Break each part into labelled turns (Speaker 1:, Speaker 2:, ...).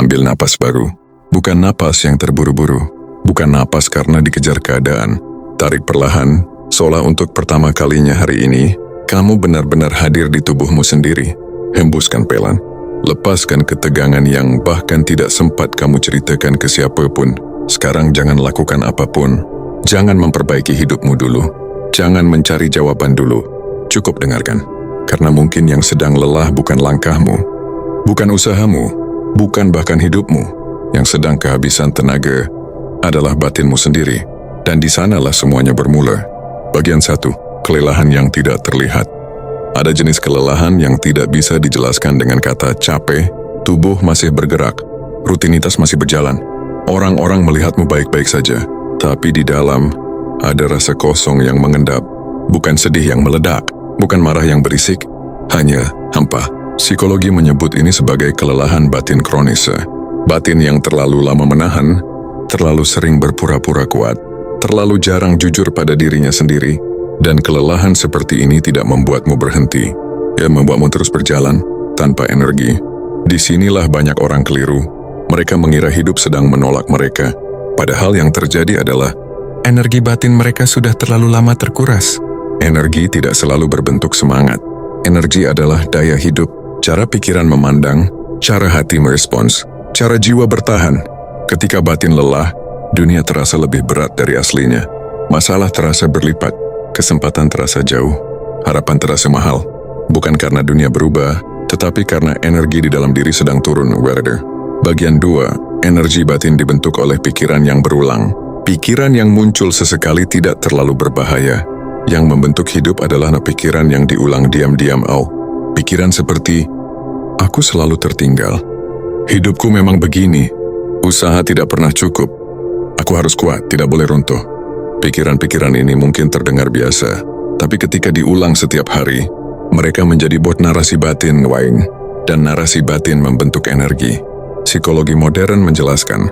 Speaker 1: ambil napas baru. Bukan napas yang terburu-buru. Bukan napas karena dikejar keadaan. Tarik perlahan, seolah untuk pertama kalinya hari ini, kamu benar-benar hadir di tubuhmu sendiri. Hembuskan pelan. Lepaskan ketegangan yang bahkan tidak sempat kamu ceritakan ke siapapun. Sekarang jangan lakukan apapun. Jangan memperbaiki hidupmu dulu. Jangan mencari jawaban dulu. Cukup dengarkan. Karena mungkin yang sedang lelah bukan langkahmu, bukan usahamu, bukan bahkan hidupmu. Yang sedang kehabisan tenaga adalah batinmu sendiri. Dan di sanalah semuanya bermula. Bagian 1, kelelahan yang tidak terlihat. Ada jenis kelelahan yang tidak bisa dijelaskan dengan kata capek. Tubuh masih bergerak, rutinitas masih berjalan. Orang-orang melihatmu baik-baik saja, tapi di dalam ada rasa kosong yang mengendap. Bukan sedih yang meledak, bukan marah yang berisik, hanya hampa. Psikologi menyebut ini sebagai kelelahan batin kronis. Batin yang terlalu lama menahan, terlalu sering berpura-pura kuat, terlalu jarang jujur pada dirinya sendiri, dan kelelahan seperti ini tidak membuatmu berhenti. Ia membuatmu terus berjalan, tanpa energi. Disinilah banyak orang keliru. Mereka mengira hidup sedang menolak mereka. Padahal yang terjadi adalah energi batin mereka sudah terlalu lama terkuras. Energi tidak selalu berbentuk semangat. Energi adalah daya hidup, cara pikiran memandang, cara hati merespons, cara jiwa bertahan. Ketika batin lelah, dunia terasa lebih berat dari aslinya. Masalah terasa berlipat, kesempatan terasa jauh, harapan terasa mahal. Bukan karena dunia berubah, tetapi karena energi di dalam diri sedang turun. Bagian 2, energi batin dibentuk oleh pikiran yang berulang. Pikiran yang muncul sesekali tidak terlalu berbahaya. Yang membentuk hidup adalah pikiran yang diulang diam-diam. Pikiran seperti, aku selalu tertinggal. Hidupku memang begini. Usaha tidak pernah cukup. Aku harus kuat, tidak boleh runtuh. Pikiran-pikiran ini mungkin terdengar biasa, tapi ketika diulang setiap hari, mereka menjadi bot narasi batin, dan narasi batin membentuk energi. Psikologi modern menjelaskan,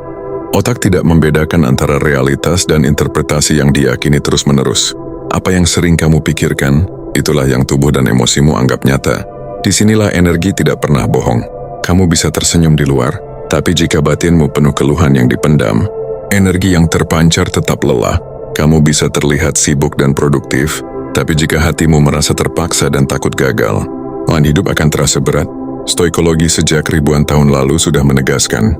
Speaker 1: otak tidak membedakan antara realitas dan interpretasi yang diyakini terus-menerus. Apa yang sering kamu pikirkan, itulah yang tubuh dan emosimu anggap nyata. Disinilah energi tidak pernah bohong. Kamu bisa tersenyum di luar, tapi jika batinmu penuh keluhan yang dipendam, energi yang terpancar tetap lelah. Kamu bisa terlihat sibuk dan produktif, tapi jika hatimu merasa terpaksa dan takut gagal, hidup akan terasa berat. Stoikologi sejak ribuan tahun lalu sudah menegaskan,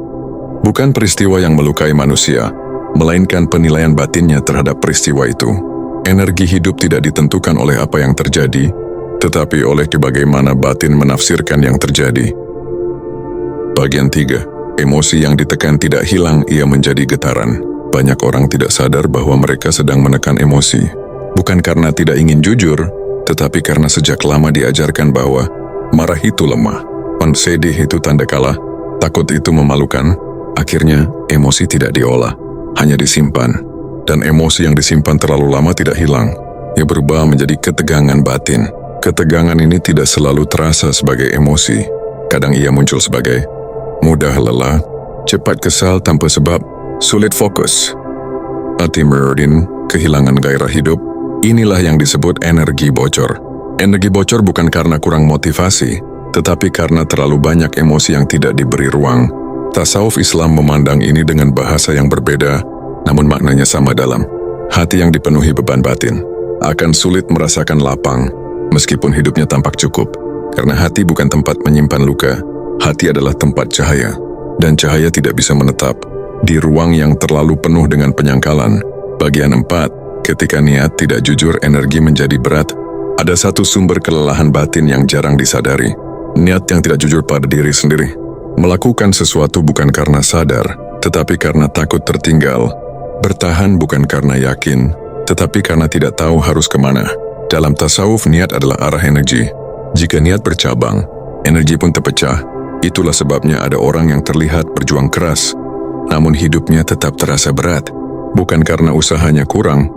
Speaker 1: bukan peristiwa yang melukai manusia, melainkan penilaian batinnya terhadap peristiwa itu. Energi hidup tidak ditentukan oleh apa yang terjadi, tetapi oleh bagaimana batin menafsirkan yang terjadi. Bagian 3, emosi yang ditekan tidak hilang, ia menjadi getaran. Banyak orang tidak sadar bahwa mereka sedang menekan emosi. Bukan karena tidak ingin jujur, tetapi karena sejak lama diajarkan bahwa marah itu lemah, sedih itu tanda kalah, takut itu memalukan. Akhirnya, emosi tidak diolah, hanya disimpan. Dan emosi yang disimpan terlalu lama tidak hilang. Ia berubah menjadi ketegangan batin. Ketegangan ini tidak selalu terasa sebagai emosi. Kadang ia muncul sebagai mudah lelah, cepat kesal tanpa sebab, sulit fokus, hati meredin, kehilangan gairah hidup. Inilah yang disebut energi bocor. Energi bocor bukan karena kurang motivasi, tetapi karena terlalu banyak emosi yang tidak diberi ruang. Tasawuf Islam memandang ini dengan bahasa yang berbeda, namun maknanya sama dalam. Hati yang dipenuhi beban batin akan sulit merasakan lapang, meskipun hidupnya tampak cukup. Karena hati bukan tempat menyimpan luka, hati adalah tempat cahaya. Dan cahaya tidak bisa menetap di ruang yang terlalu penuh dengan penyangkalan. Bagian 4, ketika niat tidak jujur, energi menjadi berat. Ada satu sumber kelelahan batin yang jarang disadari. Niat yang tidak jujur pada diri sendiri. Melakukan sesuatu bukan karena sadar, tetapi karena takut tertinggal. Bertahan bukan karena yakin, tetapi karena tidak tahu harus kemana. Dalam tasawuf, niat adalah arah energi. Jika niat bercabang, energi pun terpecah. Itulah sebabnya ada orang yang terlihat berjuang keras, namun hidupnya tetap terasa berat. Bukan karena usahanya kurang,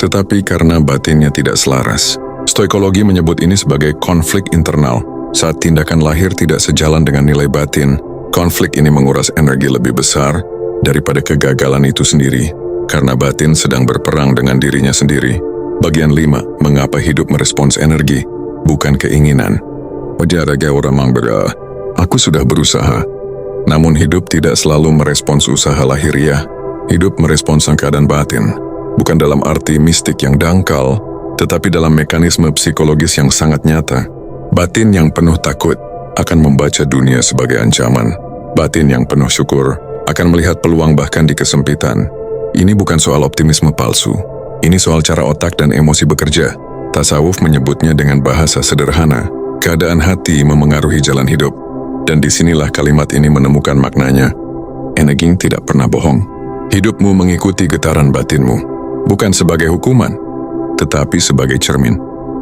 Speaker 1: tetapi karena batinnya tidak selaras. Stoikologi menyebut ini sebagai konflik internal. Saat tindakan lahir tidak sejalan dengan nilai batin, konflik ini menguras energi lebih besar daripada kegagalan itu sendiri. Karena batin sedang berperang dengan dirinya sendiri. Bagian 5, mengapa hidup merespons energi, bukan keinginan. Aku sudah berusaha, Namun hidup tidak selalu merespons usaha lahiriah. Hidup merespons keadaan batin. Bukan dalam arti mistik yang dangkal, tetapi dalam mekanisme psikologis yang sangat nyata. Batin yang penuh takut akan membaca dunia sebagai ancaman. Batin yang penuh syukur akan melihat peluang bahkan di kesempitan. Ini bukan soal optimisme palsu. Ini soal cara otak dan emosi bekerja. Tasawuf menyebutnya dengan bahasa sederhana. Keadaan hati memengaruhi jalan hidup. Dan disinilah kalimat ini menemukan maknanya. Energi tidak pernah bohong. Hidupmu mengikuti getaran batinmu. Bukan sebagai hukuman, tetapi sebagai cermin.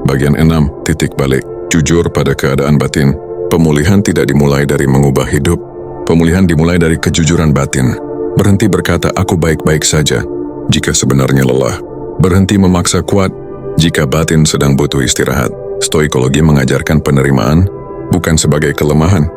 Speaker 1: Bagian 6, titik balik. Jujur pada keadaan batin. Pemulihan tidak dimulai dari mengubah hidup. Pemulihan dimulai dari kejujuran batin. Berhenti berkata, aku baik-baik saja, jika sebenarnya lelah. Berhenti memaksa kuat, jika batin sedang butuh istirahat. Stoikologi mengajarkan penerimaan, bukan sebagai kelemahan,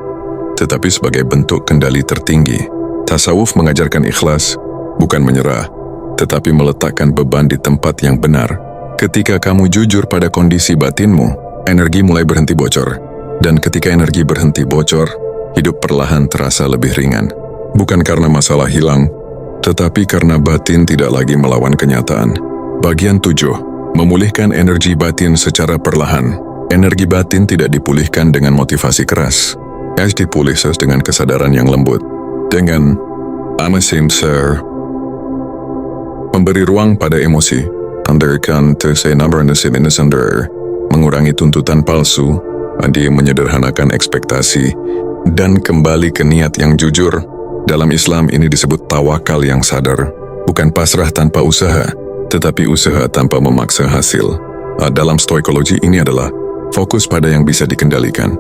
Speaker 1: tetapi sebagai bentuk kendali tertinggi. Tasawuf mengajarkan ikhlas, bukan menyerah, tetapi meletakkan beban di tempat yang benar. Ketika kamu jujur pada kondisi batinmu, energi mulai berhenti bocor. Dan ketika energi berhenti bocor, hidup perlahan terasa lebih ringan. Bukan karena masalah hilang, tetapi karena batin tidak lagi melawan kenyataan. Bagian 7. Memulihkan energi batin secara perlahan. Energi batin tidak dipulihkan dengan motivasi keras. Dipulih dengan kesadaran yang lembut. Dengan amasim sir. Memberi ruang pada emosi. Tandakan tersenabran sender. Mengurangi tuntutan palsu. Andi menyederhanakan ekspektasi. Dan kembali ke niat yang jujur. Dalam Islam ini disebut tawakal yang sadar. Bukan pasrah tanpa usaha, tetapi usaha tanpa memaksa hasil. Dalam stoikologi ini adalah fokus pada yang bisa dikendalikan.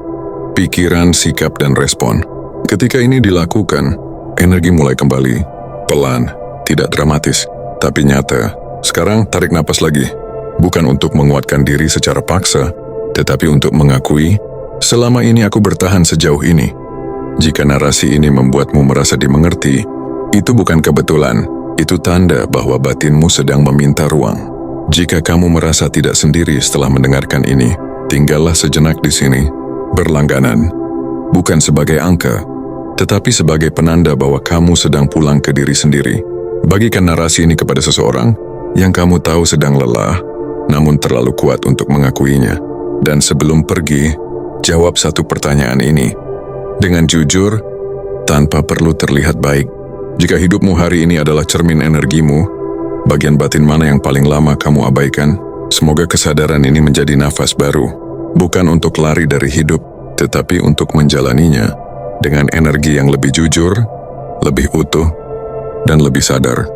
Speaker 1: Pikiran, sikap, dan respon. Ketika ini dilakukan, energi mulai kembali. Pelan, tidak dramatis, tapi nyata. Sekarang tarik napas lagi. Bukan untuk menguatkan diri secara paksa, tetapi untuk mengakui, selama ini aku bertahan sejauh ini. Jika narasi ini membuatmu merasa dimengerti, itu bukan kebetulan. Itu tanda bahwa batinmu sedang meminta ruang. Jika kamu merasa tidak sendiri setelah mendengarkan ini, tinggallah sejenak di sini. Berlangganan, bukan sebagai angka, tetapi sebagai penanda bahwa kamu sedang pulang ke diri sendiri. Bagikan narasi ini kepada seseorang yang kamu tahu sedang lelah, namun terlalu kuat untuk mengakuinya. Dan sebelum pergi, jawab satu pertanyaan ini. Dengan jujur, tanpa perlu terlihat baik. Jika hidupmu hari ini adalah cermin energimu, bagian batin mana yang paling lama kamu abaikan? Semoga kesadaran ini menjadi nafas baru. Bukan untuk lari dari hidup, tetapi untuk menjalaninya dengan energi yang lebih jujur, lebih utuh, dan lebih sadar.